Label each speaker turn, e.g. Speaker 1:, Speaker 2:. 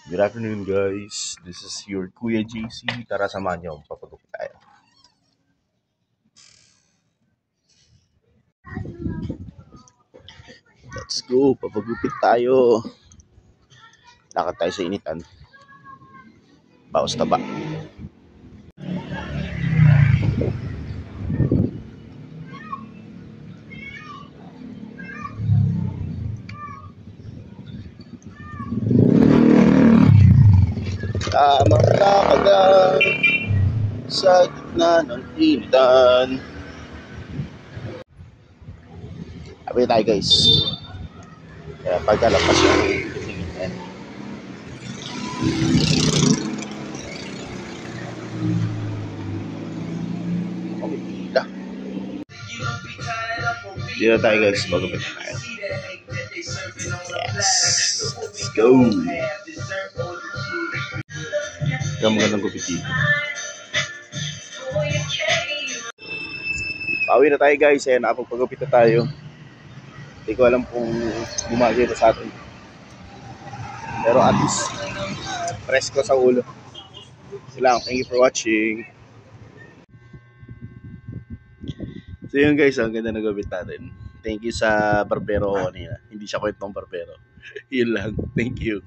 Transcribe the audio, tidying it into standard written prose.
Speaker 1: Good afternoon, guys. This is your Kuya JC. Tara, samahan niyo. Papagupit tayo. Let's go. Papagupit tayo. Lakad tayo sa initan. Bawas taba. Tamang lakadan sa gitna ng initan. Sabi tayo, guys. Kaya pagkalapas yung initan. Kumipila. Dito tayo, guys. Bagupit tayo. Yes. Let's go. Yung magandang gupit dito. Pauwi na tayo, guys. Ayan, nakapagpagupit na tayo. Hindi ko alam kung bumagay pa sa atin. Pero at least, presko sa ulo. Sila, thank you for watching. So yun, guys, ang ganda na gupit natin. Thank you sa barbero ko kanina. Hindi siya kwentong barbero. Yun lang. Thank you.